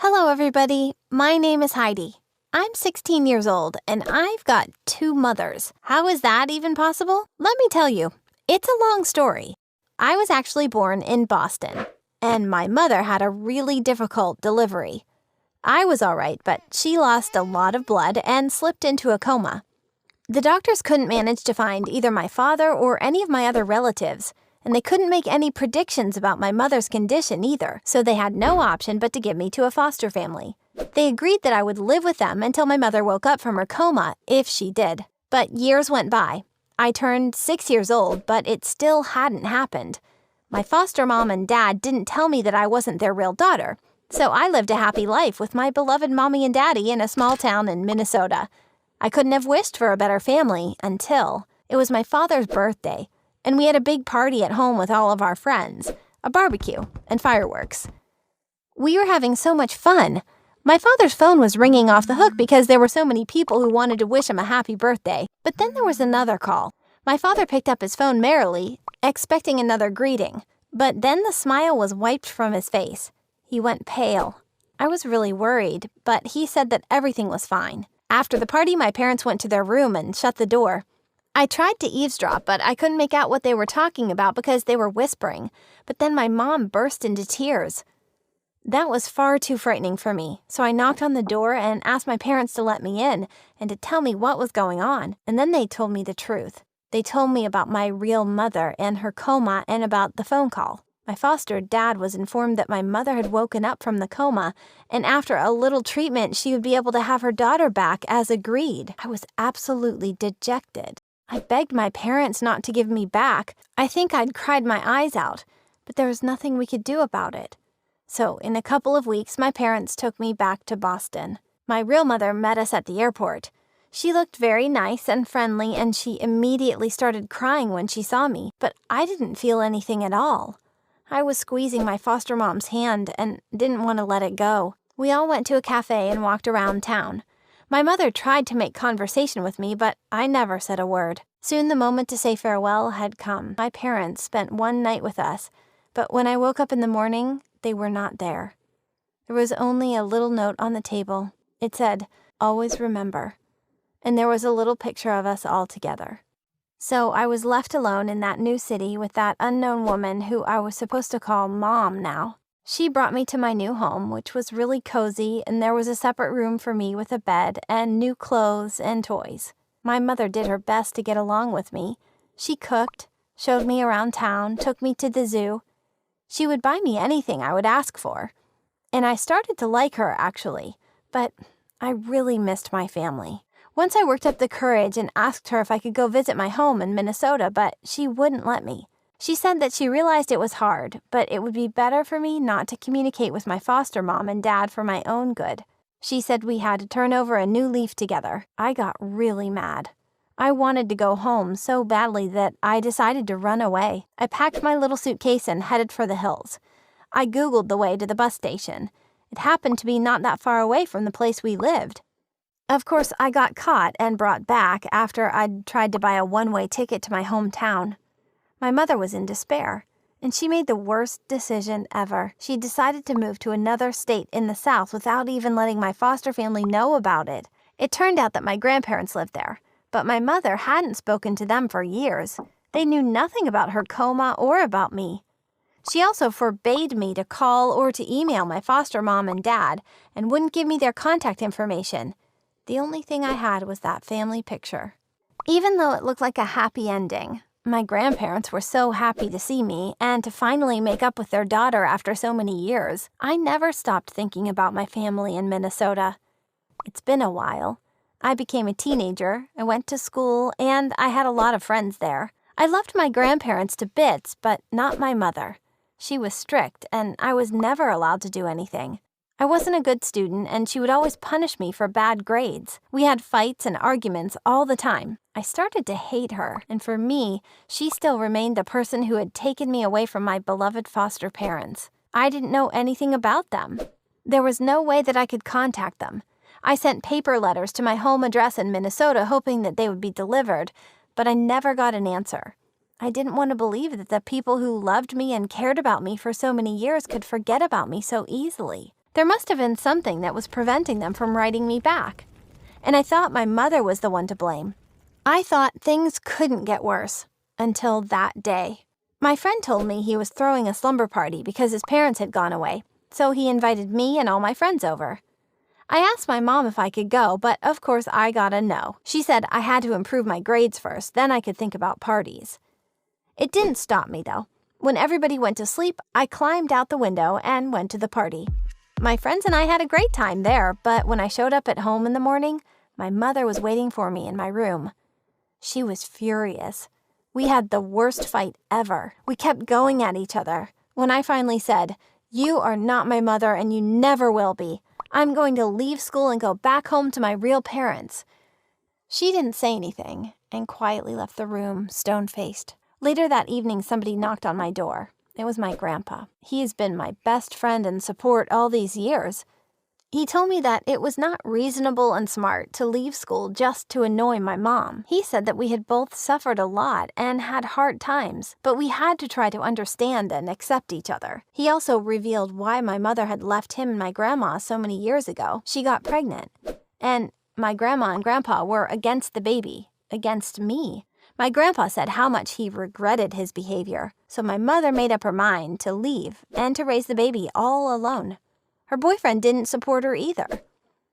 Hello, everybody. My name is Heidi. I'm 16 years old, and I've got two mothers. How is that even possible? Let me tell you, it's a long story. I was actually born in Boston, and my mother had a really difficult delivery. I was all right, but she lost a lot of blood and slipped into a coma. The doctors couldn't manage to find either my father or any of my other relatives, and they couldn't make any predictions about my mother's condition either, so they had no option but to give me to a foster family. They agreed that I would live with them until my mother woke up from her coma, if she did. But years went by. I turned 6 years old, but it still hadn't happened. My foster mom and dad didn't tell me that I wasn't their real daughter, so I lived a happy life with my beloved mommy and daddy in a small town in Minnesota. I couldn't have wished for a better family until it was my father's birthday, and we had a big party at home with all of our friends, a barbecue, and fireworks. We were having so much fun. My father's phone was ringing off the hook because there were so many people who wanted to wish him a happy birthday. But then there was another call. My father picked up his phone merrily, expecting another greeting. But then the smile was wiped from his face. He went pale. I was really worried, but he said that everything was fine. After the party, my parents went to their room and shut the door. I tried to eavesdrop, but I couldn't make out what they were talking about because they were whispering. But then my mom burst into tears. That was far too frightening for me, so I knocked on the door and asked my parents to let me in and to tell me what was going on. And then they told me the truth. They told me about my real mother and her coma and about the phone call. My foster dad was informed that my mother had woken up from the coma, and after a little treatment, she would be able to have her daughter back as agreed. I was absolutely dejected. I begged my parents not to give me back. I think I'd cried my eyes out, but there was nothing we could do about it. So in a couple of weeks, my parents took me back to Boston. My real mother met us at the airport. She looked very nice and friendly, and she immediately started crying when she saw me, but I didn't feel anything at all. I was squeezing my foster mom's hand and didn't want to let it go. We all went to a cafe and walked around town. My mother tried to make conversation with me, but I never said a word. Soon the moment to say farewell had come. My parents spent one night with us, but when I woke up in the morning, they were not there. There was only a little note on the table. It said, "Always remember." And there was a little picture of us all together. So I was left alone in that new city with that unknown woman who I was supposed to call Mom now. She brought me to my new home, which was really cozy, and there was a separate room for me with a bed and new clothes and toys. My mother did her best to get along with me. She cooked, showed me around town, took me to the zoo. She would buy me anything I would ask for. And I started to like her, actually, but I really missed my family. Once I worked up the courage and asked her if I could go visit my home in Minnesota, but she wouldn't let me. She said that she realized it was hard, but it would be better for me not to communicate with my foster mom and dad for my own good. She said we had to turn over a new leaf together. I got really mad. I wanted to go home so badly that I decided to run away. I packed my little suitcase and headed for the hills. I Googled the way to the bus station. It happened to be not that far away from the place we lived. Of course, I got caught and brought back after I'd tried to buy a one-way ticket to my hometown. My mother was in despair, and she made the worst decision ever. She decided to move to another state in the South without even letting my foster family know about it. It turned out that my grandparents lived there, but my mother hadn't spoken to them for years. They knew nothing about her coma or about me. She also forbade me to call or to email my foster mom and dad and wouldn't give me their contact information. The only thing I had was that family picture. Even though it looked like a happy ending, my grandparents were so happy to see me and to finally make up with their daughter after so many years. I never stopped thinking about my family in Minnesota. It's been a while. I became a teenager, I went to school, and I had a lot of friends there. I loved my grandparents to bits, but not my mother. She was strict, and I was never allowed to do anything. I wasn't a good student, and she would always punish me for bad grades. We had fights and arguments all the time. I started to hate her, and for me, she still remained the person who had taken me away from my beloved foster parents. I didn't know anything about them. There was no way that I could contact them. I sent paper letters to my home address in Minnesota hoping that they would be delivered, but I never got an answer. I didn't want to believe that the people who loved me and cared about me for so many years could forget about me so easily. There must have been something that was preventing them from writing me back. And I thought my mother was the one to blame. I thought things couldn't get worse until that day. My friend told me he was throwing a slumber party because his parents had gone away, so he invited me and all my friends over. I asked my mom if I could go, but of course I got a no. She said I had to improve my grades first, then I could think about parties. It didn't stop me, though. When everybody went to sleep, I climbed out the window and went to the party. My friends and I had a great time there, but when I showed up at home in the morning, my mother was waiting for me in my room. She was furious. We had the worst fight ever. We kept going at each other. When I finally said, "You are not my mother and you never will be. I'm going to leave school and go back home to my real parents," she didn't say anything and quietly left the room, stone-faced. Later that evening, somebody knocked on my door. It was my grandpa. He's been my best friend and support all these years. He told me that it was not reasonable and smart to leave school just to annoy my mom. He said that we had both suffered a lot and had hard times, but we had to try to understand and accept each other. He also revealed why my mother had left him and my grandma so many years ago. She got pregnant, and my grandma and grandpa were against the baby, against me. My grandpa said how much he regretted his behavior, so my mother made up her mind to leave and to raise the baby all alone. Her boyfriend didn't support her either.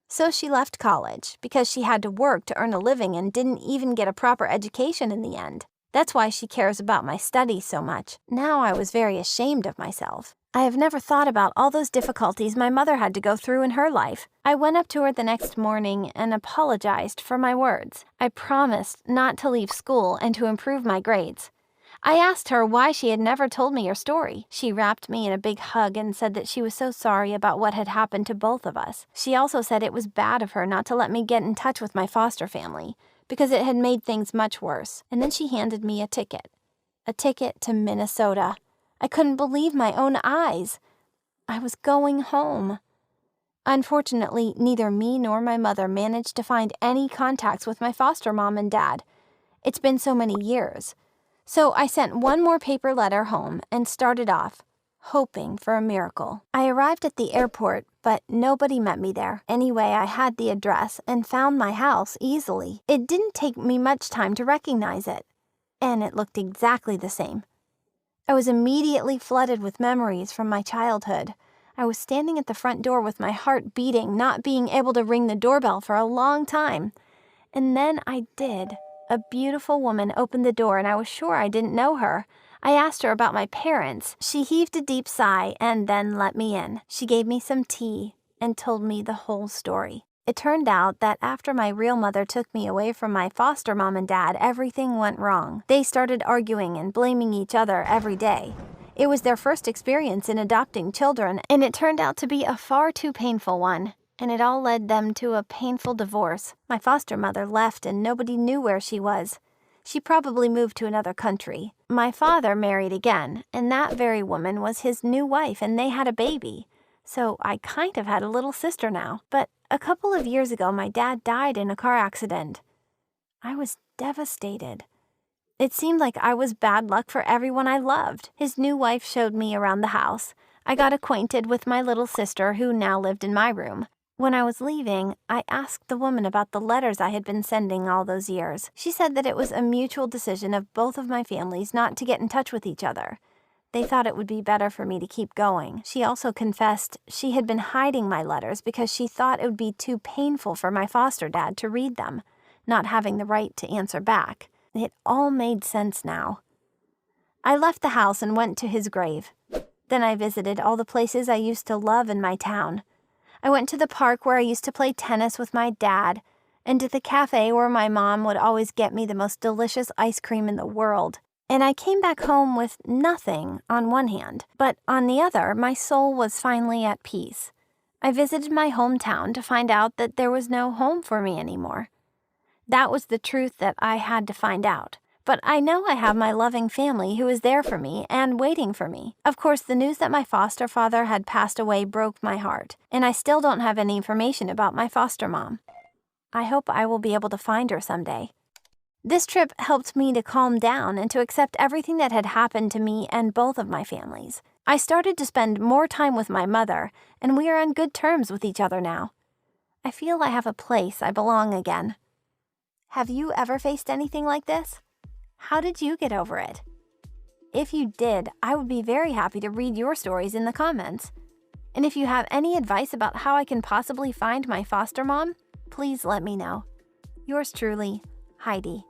So she left college because she had to work to earn a living and didn't even get a proper education in the end. That's why she cares about my studies so much. Now I was very ashamed of myself. I have never thought about all those difficulties my mother had to go through in her life. I went up to her the next morning and apologized for my words. I promised not to leave school and to improve my grades. I asked her why she had never told me her story. She wrapped me in a big hug and said that she was so sorry about what had happened to both of us. She also said it was bad of her not to let me get in touch with my foster family, because it had made things much worse. And then she handed me a ticket to Minnesota. I couldn't believe my own eyes. I was going home. Unfortunately, neither me nor my mother managed to find any contacts with my foster mom and dad. It's been so many years. So I sent one more paper letter home and started off, hoping for a miracle. I arrived at the airport, but nobody met me there. Anyway, I had the address and found my house easily. It didn't take me much time to recognize it, and it looked exactly the same. I was immediately flooded with memories from my childhood. I was standing at the front door with my heart beating, not being able to ring the doorbell for a long time. And then I did. A beautiful woman opened the door and I was sure I didn't know her. I asked her about my parents. She heaved a deep sigh and then let me in. She gave me some tea and told me the whole story. It turned out that after my real mother took me away from my foster mom and dad, everything went wrong. They started arguing and blaming each other every day. It was their first experience in adopting children, and it turned out to be a far too painful one. And it all led them to a painful divorce. My foster mother left and nobody knew where she was. She probably moved to another country. My father married again, and that very woman was his new wife, and they had a baby. So I kind of had a little sister now. But a couple of years ago, my dad died in a car accident. I was devastated. It seemed like I was bad luck for everyone I loved. His new wife showed me around the house. I got acquainted with my little sister, who now lived in my room. When I was leaving, I asked the woman about the letters I had been sending all those years. She said that it was a mutual decision of both of my families not to get in touch with each other. They thought it would be better for me to keep going. She also confessed she had been hiding my letters because she thought it would be too painful for my foster dad to read them, not having the right to answer back. It all made sense now. I left the house and went to his grave. Then I visited all the places I used to love in my town. I went to the park where I used to play tennis with my dad, and to the cafe where my mom would always get me the most delicious ice cream in the world. And I came back home with nothing on one hand, but on the other, my soul was finally at peace. I visited my hometown to find out that there was no home for me anymore. That was the truth that I had to find out. But I know I have my loving family who is there for me and waiting for me. Of course, the news that my foster father had passed away broke my heart, and I still don't have any information about my foster mom. I hope I will be able to find her someday. This trip helped me to calm down and to accept everything that had happened to me and both of my families. I started to spend more time with my mother, and we are on good terms with each other now. I feel I have a place I belong again. Have you ever faced anything like this? How did you get over it? If you did, I would be very happy to read your stories in the comments. And if you have any advice about how I can possibly find my foster mom, please let me know. Yours truly, Heidi.